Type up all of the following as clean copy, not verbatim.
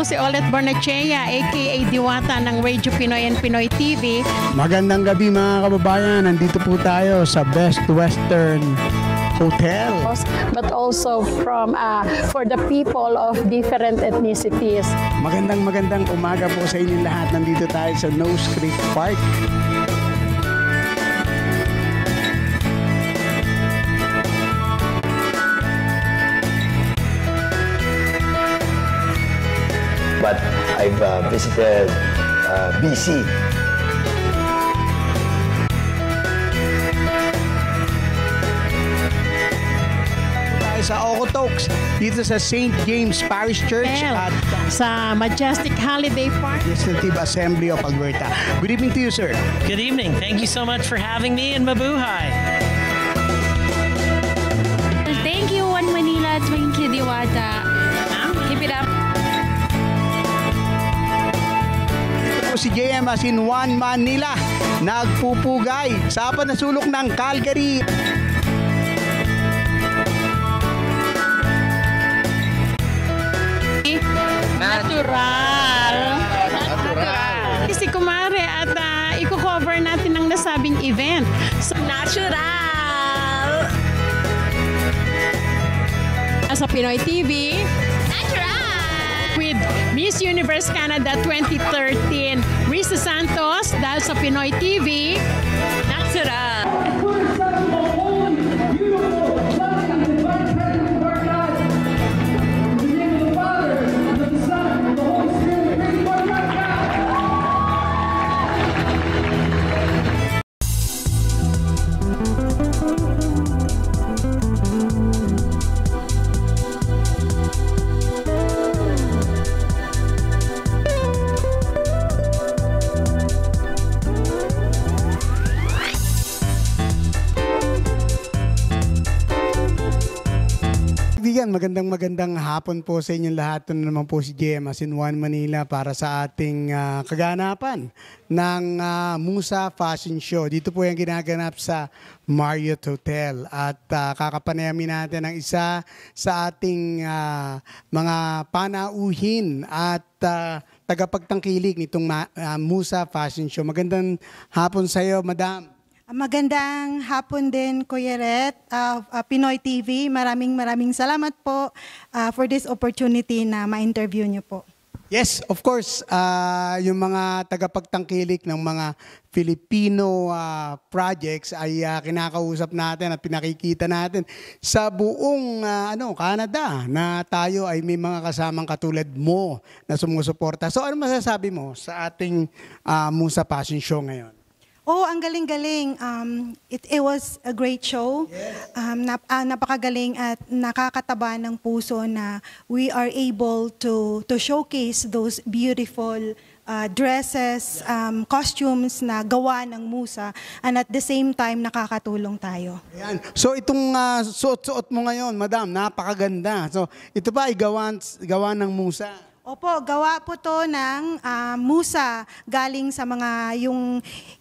po si Olet Bornachea, aka Diwata ng Radio Pinoy and Pinoy TV. Magandang gabi mga kababayan. Nandito po tayo sa Best Western Hotel. But also for the people of different ethnicities. Magandang umaga po sa inyo lahat. Nandito tayo sa Nose Creek Park. But I've visited BC. Sa Okotoks, dito sa St. James Parish Church at sa Majestic Holiday Park, Legislative Assembly of Alberta. Good evening to you, sir. Good evening. Thank you so much for having me in Mabuhay. Thank you, One Manila. Thank you, Diwata. Keep it up. Si JM as in One Manila, nagpupugay sa panasulok ng Calgary. Natural. Si Kumare at i-cover natin ang nasabing event. So, natural. Sa Pinoy TV. With Miss Universe Canada 2013, Risa Santos, dahil sa Pinoy TV, natural. Magandang hapon po sa inyong lahat. Ito naman po si JM as in One Manila para sa ating kaganapan ng Musa Fashion Show. Dito po yung ginaganap sa Marriott Hotel at kakapanayamin natin ang isa sa ating mga panauhin at tagapagtangkilik nitong Musa Fashion Show. Magandang hapon sa iyo, Madam. Magandang hapon din, Kuya Ret, Pinoy TV. Maraming salamat po for this opportunity na ma-interview niyo po. Yes, of course, yung mga tagapagtangkilik ng mga Filipino projects ay kinakausap natin at pinakikita natin sa buong Canada na tayo ay may mga kasamang katulad mo na sumusuporta. So ano masasabi mo sa ating Musa Fashion Show ngayon? Oh, ang galing-galing. It was a great show. Yes. Napakagaling at nakakataba ng puso na we are able to showcase those beautiful dresses, costumes na gawa ng Musa, and at the same time nakakatulong tayo. Ayan. So itong suot-suot mo ngayon, Madam, napakaganda. So ito ba ay gawa ng Musa? Opo, gawa po to ng Musa galing sa mga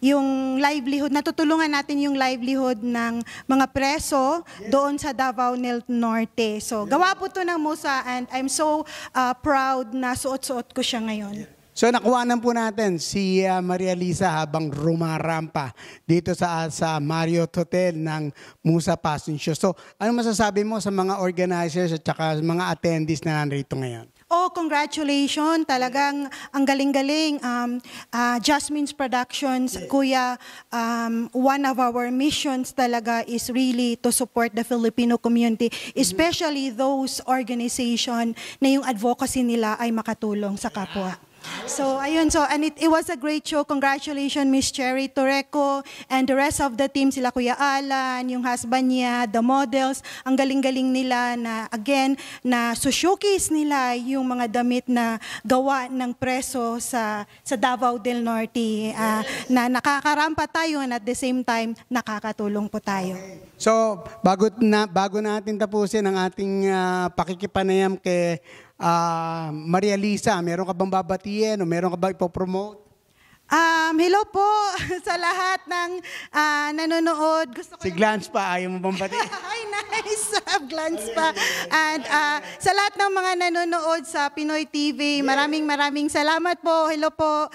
yung livelihood, natutulungan natin yung livelihood ng mga preso doon sa Davao del Norte. So gawa po to ng Musa and I'm so proud na suot-suot ko siya ngayon. So nakuhanan po natin si Maria Lisa habang rumarampa dito sa Marriott Hotel ng Musa Fashion Show. So ano masasabi mo sa mga organizers at saka mga attendees na nandito ngayon? Oh, congratulations. Talagang ang galing-galing. Jasmine's Productions, Kuya, one of our missions talaga is really to support the Filipino community, especially those organization na yung advocacy nila ay makatulong sa kapwa. So, ayun. So, and it was a great show. Congratulations, Miss Cherry Torreco and the rest of the team. Sila Kuya Alan, yung husband niya, the models. Ang galing-galing nila na, again, na showcase nila yung mga damit na gawa ng preso sa Davao del Norte. Na nakakarampa tayo and at the same time, nakakatulong po tayo. So, bago natin tapusin ang ating pakikipanayam kay Maria Lisa, meron ka bang babatiin o meron ka ba ipopromote? Hello po sa lahat ng nanonood. Gusto ko Si Glance pa, ayaw mo bang pati? Ay, nice. Glance pa. And sa lahat ng mga nanonood sa Pinoy TV, maraming salamat po. Hello po.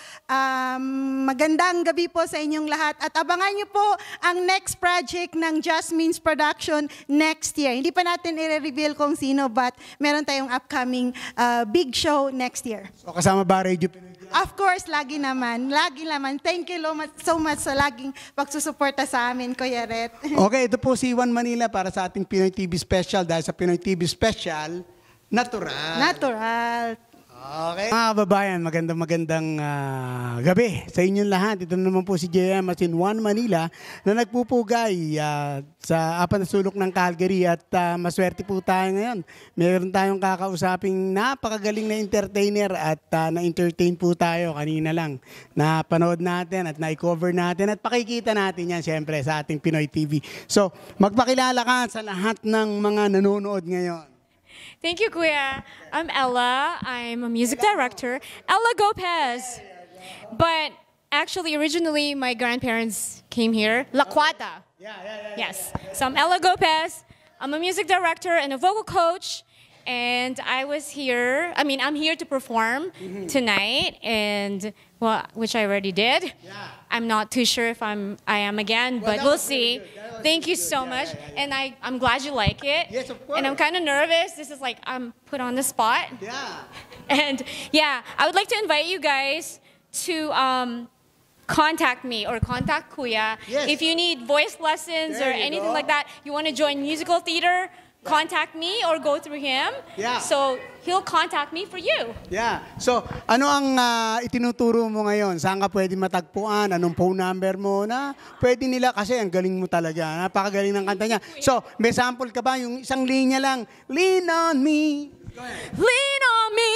Magandang gabi po sa inyong lahat. At abangan niyo po ang next project ng Jasmine's Production next year. Hindi pa natin i-reveal kung sino, but meron tayong upcoming big show next year. So kasama ba Radio Pinoy? Of course, lagi naman. Thank you so much sa laging pagsusuporta sa amin, Kuya Ret. Okay, ito po si Juan Manila para sa ating Pinoy TV Special. Dahil sa Pinoy TV Special, natural. Okay. Mga kababayan, magandang gabi sa inyong lahat. Ito naman po si JM as in Juan Manila na nagpupugay sa apat na sulok ng Calgary at maswerte po tayo ngayon. Meron tayong kakausaping napakagaling na entertainer at na-entertain po tayo kanina lang. Napanood natin at na-cover natin at pakikita natin yan siyempre sa ating Pinoy TV. So, magpakilala ka sa lahat ng mga nanonood ngayon. Thank you, Kuya. I'm Ella. I'm a music director. Ella Gopez. But actually, originally, my grandparents came here. La Cuata. Yes. So I'm Ella Gopez. I'm a music director and a vocal coach. And I'm here to perform tonight, and which I already did. I'm not too sure if I am again, but we'll see. Thank you so much, and I'm glad you like it. Yes, of course. And I'm kind of nervous. This is like I'm put on the spot. Yeah. And yeah, I would like to invite you guys to contact me or contact Kuya if you need voice lessons or anything like that. You want to join musical theater? Contact me or go through him. Yeah. So he'll contact me for you. Yeah. So, ano ang itinuturo mo ngayon? Saan ka pwede matagpuan? Anong phone number mo na? Pwede nila kasi ang galing mo talaga. Napakagaling ng kanta niya. So, may sample ka ba? Yung isang linya lang. Lean on me. Lean on me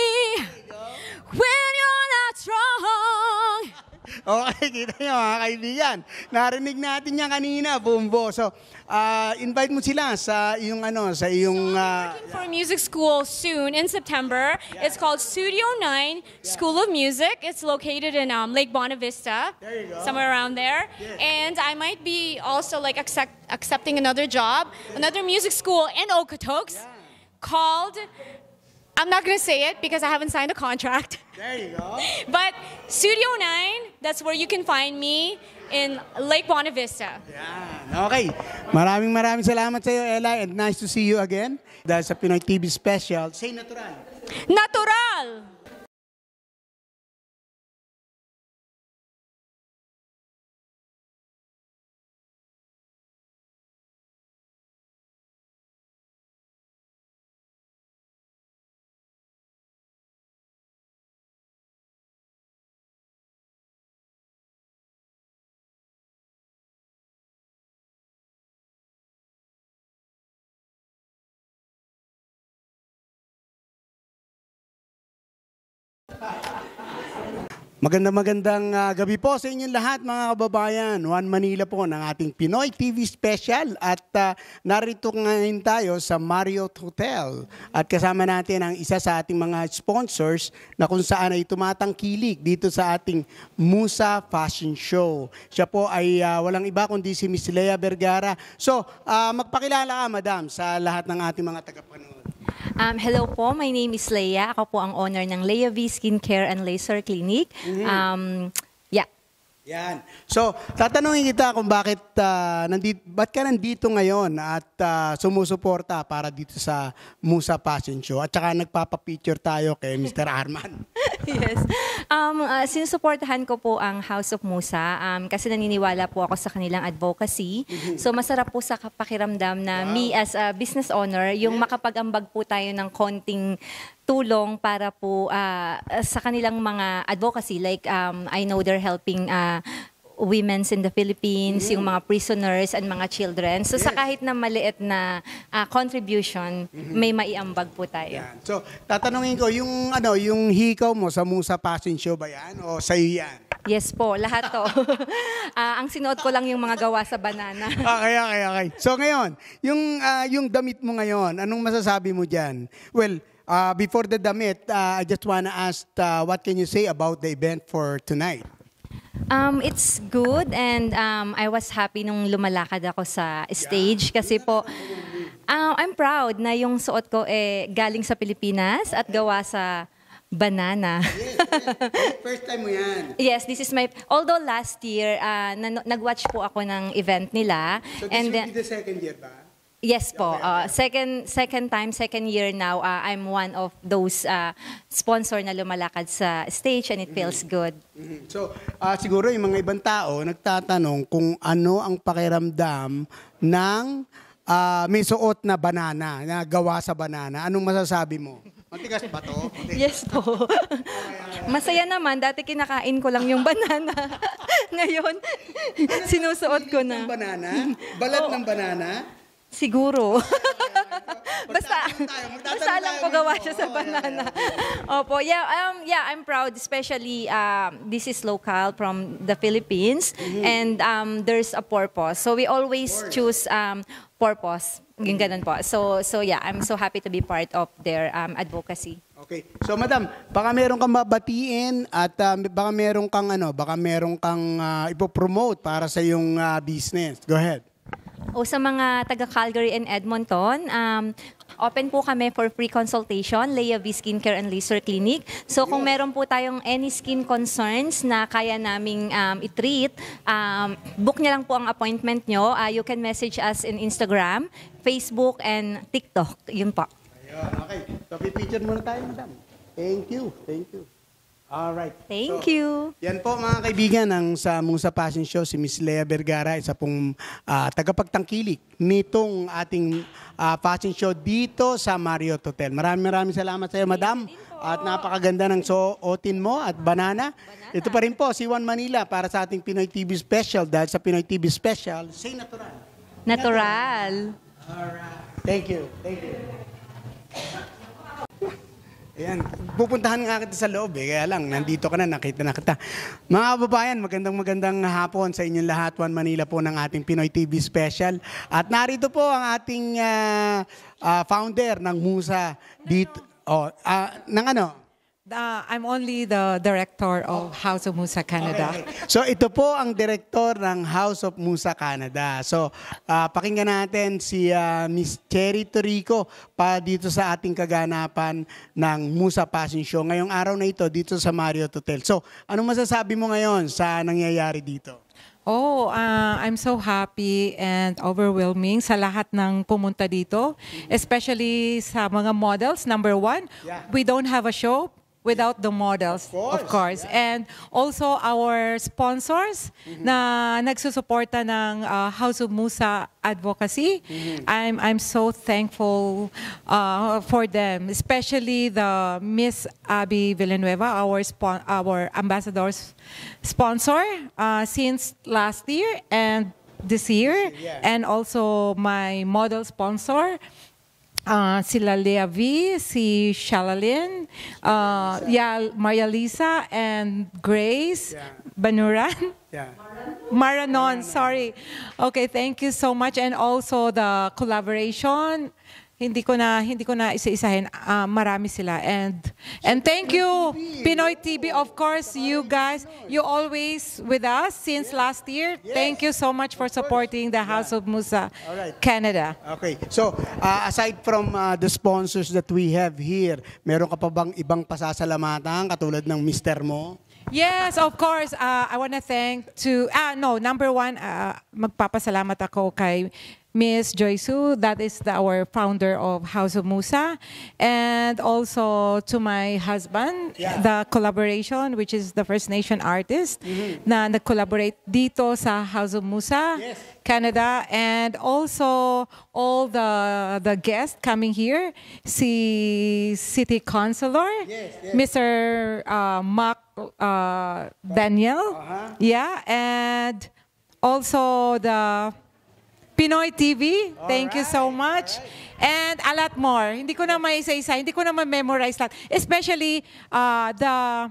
when you're not strong. Okay, kita niyo mga kaibigan. Narinig natin yan kanina, Bumbo. So, invite mo sila sa iyong Working for a music school soon in September. It's called Studio 9 School of Music. It's located in Lake Bonavista. There you go. Somewhere around there. And I might be also like accepting another job, another music school in Okotoks called, I'm not going to say it because I haven't signed a contract. There you go. But Studio 9, that's where you can find me in Lake Bonavista. Yan. Okay. Maraming salamat sa iyo, Ella, and nice to see you again. Dahil sa Pinoy TV Special, say natural. Natural! Magandang gabi po sa inyong lahat mga kababayan. Juan Manila po ng ating Pinoy TV Special at narito ngayon tayo sa Marriott Hotel at kasama natin ang isa sa ating mga sponsors na kung saan ay tumatangkilik dito sa ating Musa Fashion Show. Siya po ay walang iba kundi si Miss Lea Vergara. So, magpakilala ka, madam, sa lahat ng ating mga tagapanood. Hello po, my name is Leia. Ako po ang owner ng Leia V Skincare and Laser Clinic. Yan. So, tatanungin kita kung ba't ka nandito ngayon at sumusuporta para dito sa Musa Fashion Show at saka nagpapapicture tayo kay Mr. Arman. Yes. Sinusuportahan ko po ang House of Musa kasi naniniwala po ako sa kanilang advocacy. So, masarap po sa pakiramdam na me as a business owner, yung makapag-ambag po tayo ng konting tulong para po sa kanilang mga advocacy. Like, I know they're helping women's in the Philippines, yung mga prisoners and mga children. So, sa kahit na maliit na contribution, may maiambag po tayo. Yan. So, tatanungin ko, yung hikaw mo sa Musa Fashion Show ba yan o sa'yo yan? Yes po, lahat to. Ang sinuot ko lang yung mga gawa sa banana. Okay. So, ngayon, yung damit mo ngayon, anong masasabi mo dyan? Well, before the damit, I just wanna ask, what can you say about the event for tonight? It's good and I was happy nung lumalakad ako sa stage kasi po I'm proud na yung suot ko galing sa Pilipinas at gawa sa banana. First time mo yan. Yes, this is although last year nag-watch po ako ng event nila. So this will be the second year ba? Yes po. Second year now. I'm one of those sponsor na lumalakad sa stage and it feels good. So, siguro yung mga ibang tao nagtatanong kung ano ang pakiramdam ng may suot na banana, na gawa sa banana. Anong masasabi mo? Matigas ba to? Yes po. Masaya naman. Dati kinakain ko lang yung banana. Ngayon, sinusuot ko na. Banana? Balat ng banana? Siguro. Basta alam ko gawa siya sa banana. Opo, I'm proud, especially this is local from the Philippines and there's a purpose. So we always choose purpose. Yung ganun po. So yeah, I'm so happy to be part of their advocacy. Okay. So madam, baka meron kang mabatiin at baka meron kang ipopromote para sa yung business. Go ahead. O sa mga taga Calgary and Edmonton, open po kami for free consultation, Lea V Skincare and Laser Clinic. So kung meron po tayong any skin concerns na kaya naming i-treat, book niya lang po ang appointment nyo. You can message us in Instagram, Facebook, and TikTok. Yun po. Ayun, okay. So pipicture muna tayo, madam. Thank you. Alright. Thank you. Yan po mga kaibigan ng sa Musa Fashion Show, si Miss Lea Vergara, isa pong tagapagtangkilik nitong ating fashion show dito sa Marriott Hotel. Maraming salamat sa iyo, madam. At napakaganda ng suotin mo at banana. Ito pa rin po, si One Manila para sa ating Pinoy TV Special. Dahil sa Pinoy TV Special, say natural. Natural. Alright. Thank you. Ayan, pupuntahan nga kita sa loob kaya lang, nandito ka na, nakita na kita. Mga kababayan, magandang hapon sa inyong lahat. One Manila po ng ating Pinoy TV Special. At narito po ang ating founder ng Musa dito. I'm only the director of House of Musa Canada. Okay. So ito po ang director ng House of Musa Canada. So pakinggan natin si Miss Cherry Torico pa dito sa ating kaganapan ng Musa Fashion Show ngayong araw na ito dito sa Marriott Hotel. So anong masasabi mo ngayon sa nangyayari dito? I'm so happy and overwhelming sa lahat ng pumunta dito, especially sa mga models. Number one, we don't have a show without the models, of course. And also our sponsors na nagsusuporta ng House of Musa Advocacy. I'm so thankful for them, especially the Miss Abby Villanueva, our ambassador's sponsor since last year and this year, and also my model sponsor, sila Lea V, si Shalalyn, Maria Lisa, and Grace Banuran. Maranon, sorry. Okay, thank you so much. And also the collaboration. Hindi ko na isa-isahin. Marami sila. And thank you, Pinoy TV. Of course, you guys, you always with us since last year. Thank you so much for supporting the House of Musa Canada. Okay. So, aside from the sponsors that we have here, meron ka pa bang ibang pasasalamatan katulad ng mister mo? Yes, of course. I want to thank number one, magpapasalamat ako kay Miss Joy Su, that is our founder of House of Musa, and also to my husband, the collaboration, which is the First Nation artist, na nag-collaborate dito sa House of Musa, Canada, and also all the guests coming here, si City Councilor, Mr. Mark Daniel, and also the Pinoy TV, thank you so much. And a lot more. Hindi ko na maisa-isa, hindi ko na ma-memorize lahat. Especially the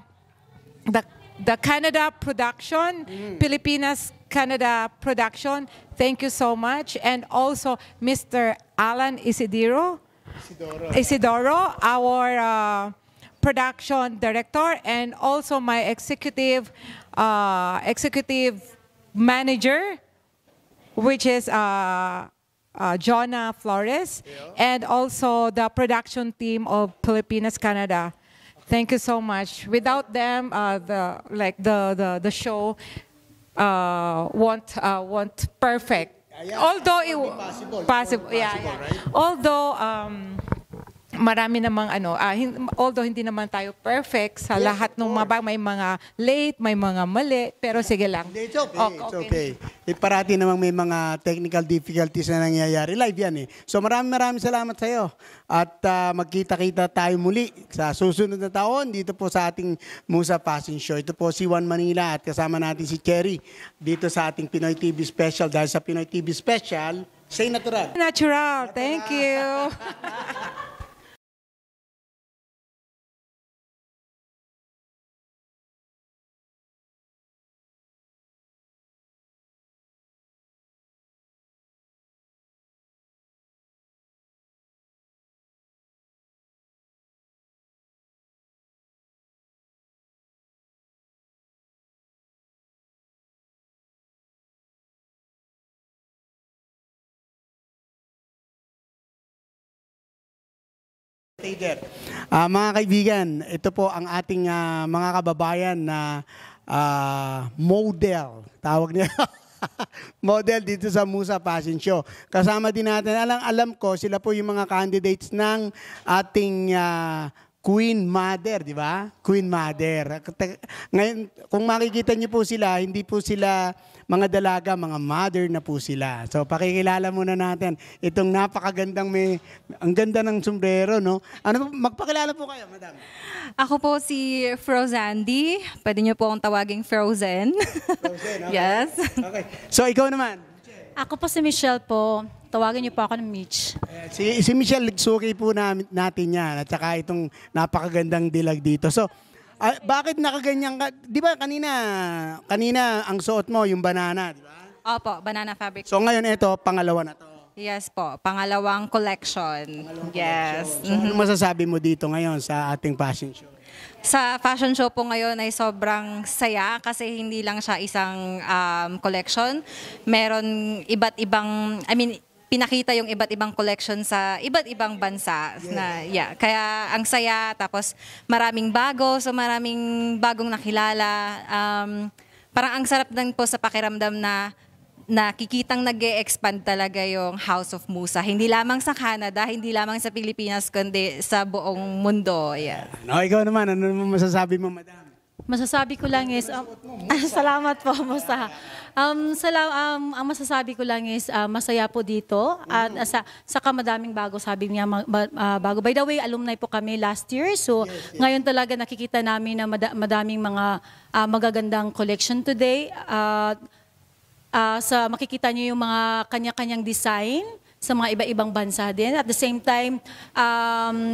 Canada production, Pilipinas Canada production. Thank you so much. And also Mr. Alan Isidoro, our production director, and also my executive manager, which is Jonah Flores, and also the production team of Pilipinas Canada. Thank you so much. Without them, the show won't perfect. Although it possible, right? Although marami namang although hindi naman tayo perfect sa lahat ng mga may mga late, may mga mali, pero sige lang. It's okay. It's okay. Parati namang may mga technical difficulties na nangyayari. Live yan eh. So maraming salamat sa iyo. At magkita-kita tayo muli sa susunod na taon dito po sa ating Musa Fashion Show. Ito po si One Manila at kasama natin si Cherry dito sa ating Pinoy TV Special. Dahil sa Pinoy TV Special, say natural. Natural. Thank you. Mga kaibigan, ito po ang ating mga kababayan na model. Tawag niya. Model dito sa Musa Fashion Show. Kasama din natin, alam ko, sila po yung mga candidates ng ating Queen Mother, di ba? Queen Mother. Ngayon, kung makikita niyo po sila, hindi po sila mga dalaga, mga mother na po sila. So, pakikilala muna natin itong napakagandang ang ganda ng sombrero, no? Magpakilala po kayo, madam. Ako po si Frozandy. Pwede niyo po akong tawaging Frozen. Frozen, okay. Yes. Okay. So, ikaw naman. Ako po si Michelle po. Tawagin niyo po ako ng Mitch. Si Michelle, suki po natin yan. At saka itong napakagandang dilag dito. So, bakit nakaganyan ka? Di ba kanina ang suot mo, yung banana, di ba? Opo, banana fabric. So ngayon ito, pangalawa na to. Yes po, pangalawang collection. Yes. So, ano masasabi mo dito ngayon sa ating fashion show? Sa fashion show po ngayon ay sobrang saya kasi hindi lang siya isang collection. Meron iba't ibang, pinakita yung iba't ibang collection sa iba't ibang bansa. Kaya ang saya, tapos maraming bago, so maraming bagong nakilala. Parang ang sarap din po sa pakiramdam na nakikitang nag-e-expand talaga yung House of Musa. Hindi lamang sa Canada, hindi lamang sa Pilipinas, kundi sa buong mundo. Yeah. No, ikaw naman, ano naman masasabi mo, madam? Masasabi ko lang is, salamat po, Musa. Ang masasabi ko lang is, masaya po dito. At saka madaming bago, sabi niya, bago. By the way, alumni po kami last year. So, ngayon talaga nakikita namin na madaming mga magagandang collection today. Makikita niyo yung mga kanya-kanyang design sa mga iba-ibang bansa din. At the same time,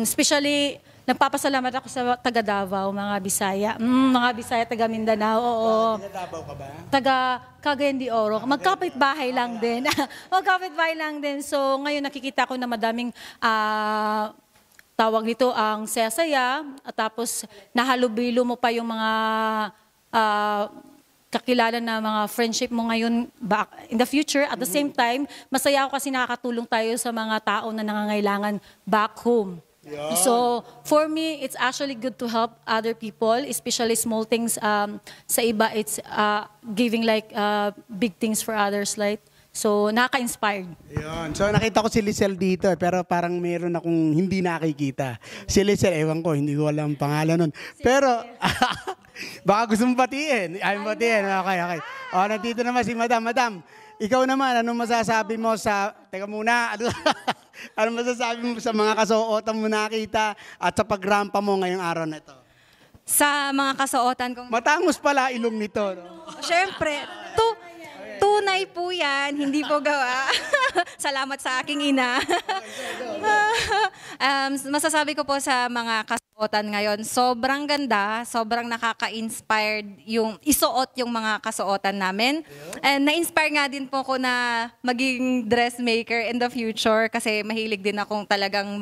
especially, nagpapasalamat ako sa taga Davao, mga Bisaya. Mga Bisaya, taga Mindanao, oo. Taga Davao ka ba? Taga Cagayan de Oro. Magkapit-bahay lang din. Magkapit-bahay lang din. So, ngayon nakikita ko na madaming tawag nito ang saya-saya. At tapos, nahalubilo mo pa yung mga kakilala na mga friendship mo ngayon in the future. At the same time, masaya ako kasi nakakatulong tayo sa mga tao na nangangailangan back home. So, for me, it's actually good to help other people, especially small things. Sa iba, it's giving like big things for others. So, nakaka-inspired. Yun. So, nakita ko si Lizelle dito, pero parang meron akong hindi nakikita. Si Lizelle, ewan ko, hindi ko alam ang pangalan nun. Pero, baka gusto mong batiin. Ay, batiin. Okay. O, nandito naman si Madam. Madam, ikaw naman, anong masasabi mo sa... Teka muna, ano masasabi mo sa mga kasuotan mo nakita at sa pagrampa mo ngayong araw na ito? Sa mga kasuotan kong... Matangos pala ilong nito. No? Siyempre, tunay po yan, hindi po gawa. Salamat sa aking ina. Masasabi ko po sa mga kasuotan ngayon, sobrang ganda, sobrang nakaka-inspired yung isuot yung mga kasuotan namin. And na-inspire nga din po ko na maging dressmaker in the future kasi mahilig din akong talagang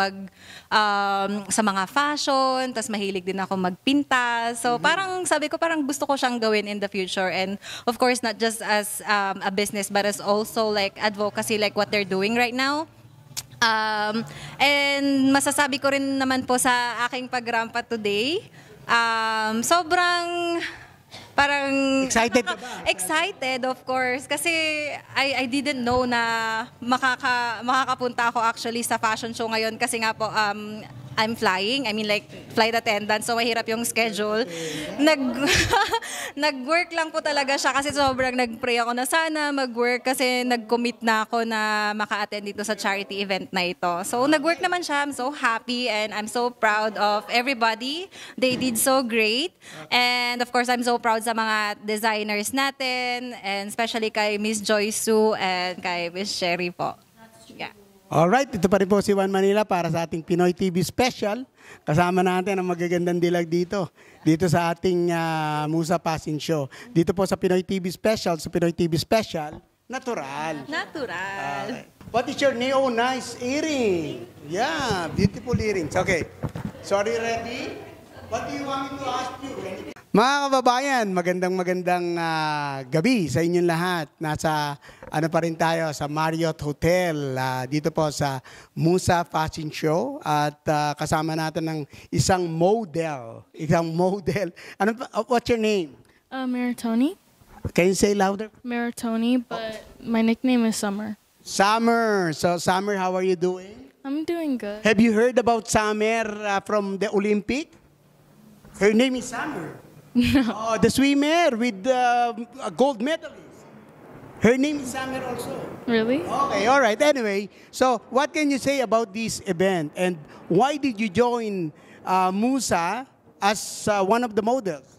sa mga fashion, tapos mahilig din ako magpinta. So parang sabi ko parang gusto ko siyang gawin in the future. And of course, not just as a business but as also like advocacy like what they're doing right now. And masasabi ko rin naman po sa aking pagrampa today, sobrang parang Excited ka ba? Excited, of course. Kasi I didn't know na makakapunta ako actually sa fashion show ngayon kasi nga po I'm flying. I mean like flight attendant. So mahirap yung schedule. Nag-work lang po talaga siya kasi sobrang nag-pray ako na sana mag-work kasi nag-commit na ako na maka-attend dito sa charity event na ito. So nag-work naman siya. I'm so happy and I'm so proud of everybody. They did so great. And of course, I'm so proud sa mga designers natin and especially kay Miss Joy Sue and kay Miss Sherry po. Yeah. Alright, ito pa rin po si One Manila para sa ating Pinoy TV Special. Kasama natin ang magagandang dilag dito sa ating Musa Fashion Show. Dito po sa Pinoy TV Special, natural. Natural. What is your name? Oh, nice earring. Yeah, beautiful earrings. Okay. Sorry, ready? What do you want me to ask you? Mga kababayan, magandang gabi sa inyong lahat. Nasa pa rin tayo sa Marriott Hotel dito po sa Musa Fashion Show at kasama natin ng isang model. What's your name? Maritoni. Can you say louder? Maritoni, but my nickname is Summer. Summer. So Summer, how are you doing? I'm doing good. Have you heard about Summer from the Olympic? Her name is Summer. No. Oh, the swimmer with the gold medalist. Her name is Summer also. Really? Okay, all right. Anyway, so what can you say about this event and why did you join Musa as one of the models?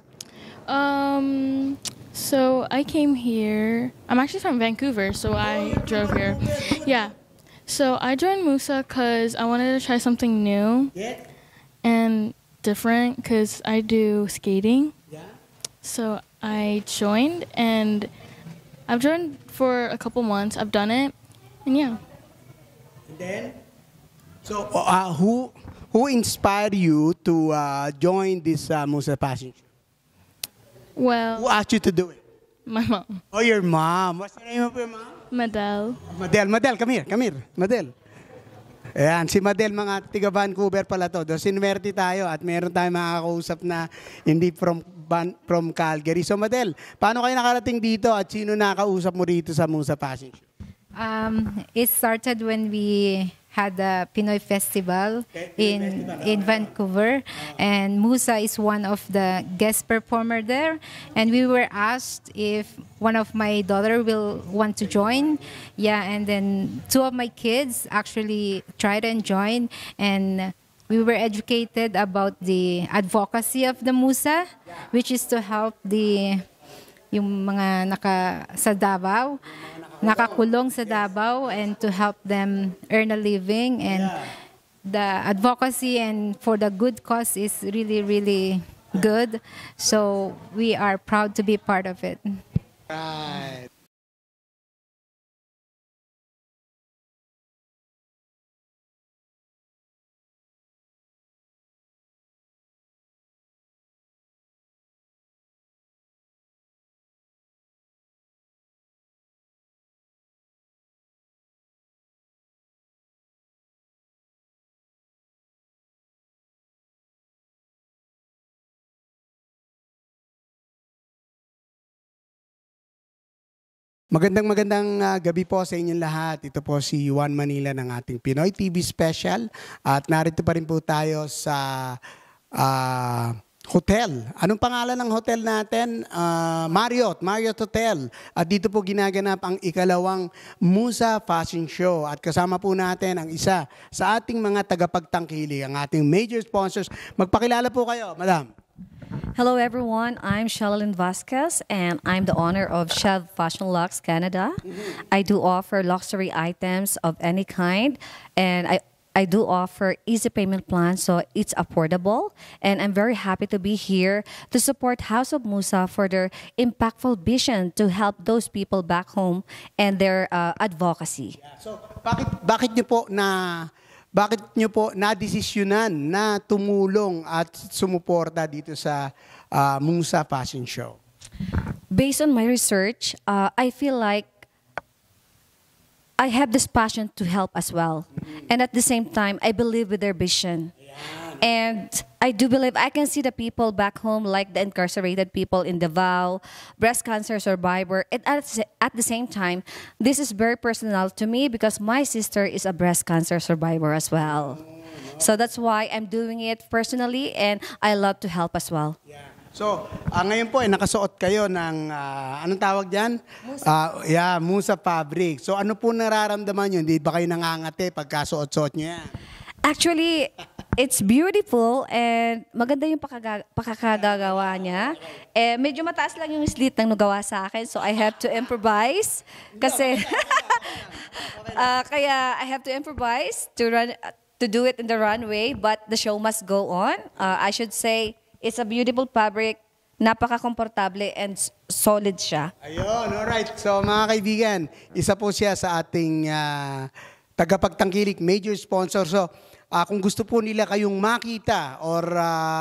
So I came here. I'm actually from Vancouver, so I drove here. Yeah. So I joined Musa because I wanted to try something new and different because I do skating. So I joined, and I've joined for a couple months. I've done it, and yeah. And then, so who inspired you to join this Musa Fashion Show? Well, who asked you to do it? My mom. Oh, your mom. What's the name of your mom? Madel. Madel, come here, Madel. Ayan, si Madel, mga tiga Vancouver pala to. Sinwerte tayo at meron tayong makakausap na hindi from Calgary. So Madel, paano kayo nakarating dito at sino nakausap mo rito sa Musa Fashion Show? It started when we had the Pinoy Festival in Vancouver, and Musa is one of the guest performer there, and we were asked if one of my daughter will want to join. Yeah, and then two of my kids actually tried and joined, and we were educated about the advocacy of the Musa, which is to help yung mga sa Davao, nakakulong sa Davao, and to help them earn a living. And the advocacy and for the good cause is really, really good. So we are proud to be part of it. Right. Magandang gabi po sa inyong lahat. Ito po si One Manila ng ating Pinoy TV Special. At narito pa rin po tayo sa hotel. Anong pangalan ng hotel natin? Marriott Hotel. At dito po ginaganap ang ikalawang Musa Fashion Show. At kasama po natin ang isa sa ating mga tagapagtangkilik, ang ating major sponsors. Magpakilala po kayo, madam. Hello everyone, I'm Shelalyn Vasquez and I'm the owner of Chev Fashion Lux Canada. I do offer luxury items of any kind and I do offer easy payment plans so it's affordable, and I'm very happy to be here to support House of Musa for their impactful vision to help those people back home and their advocacy. So, bakit niyo po na-desisyonan na tumulong at sumuporta dito sa Musa Fashion Show? Based on my research, I feel like I have this passion to help as well. And at the same time, I believe with their vision. And I do believe I can see the people back home, like the incarcerated people in Davao, breast cancer survivor. And at the same time, this is very personal to me because my sister is a breast cancer survivor as well. So that's why I'm doing it personally, and I love to help as well. So, ngayon po ay nakasuot kayo ng, anong tawag dyan? Musa fabric. So, ano po nararamdaman nyo? Hindi ba kayo nangangate pagkasuot-suot nyo yan? Actually, it's beautiful and maganda yung pakakagawa niya. Medyo mataas lang yung slit ng nagawa sa akin, so I have to improvise. Kasi, kaya I have to improvise to do it in the runway, but the show must go on. I should say, it's a beautiful fabric, napaka-komportable and solid siya. Ayun, alright. So mga kaibigan, isa po siya sa ating tagapagtangkilik, major sponsor. So kung gusto po nila kayong makita or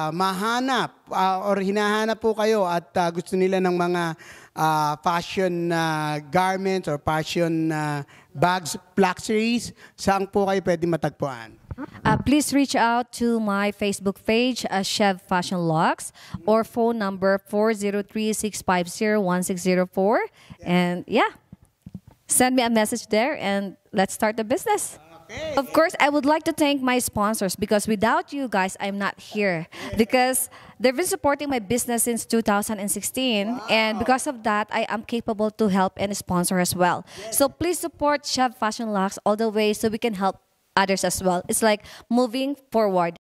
mahanap or hinahanap po kayo at gusto nila ng mga fashion garments or fashion bags, luxuries, saan po kayo pwede matagpuan? Please reach out to my Facebook page, Chev Fashion Lux, or phone number 403-650-1604. And yeah, send me a message there and let's start the business. Okay. Of course, I would like to thank my sponsors because without you guys, I'm not here. Because they've been supporting my business since 2016. Wow. And because of that, I am capable to help and sponsor as well. Yes. So please support Chev Fashion Lux all the way so we can help others as well. It's like moving forward.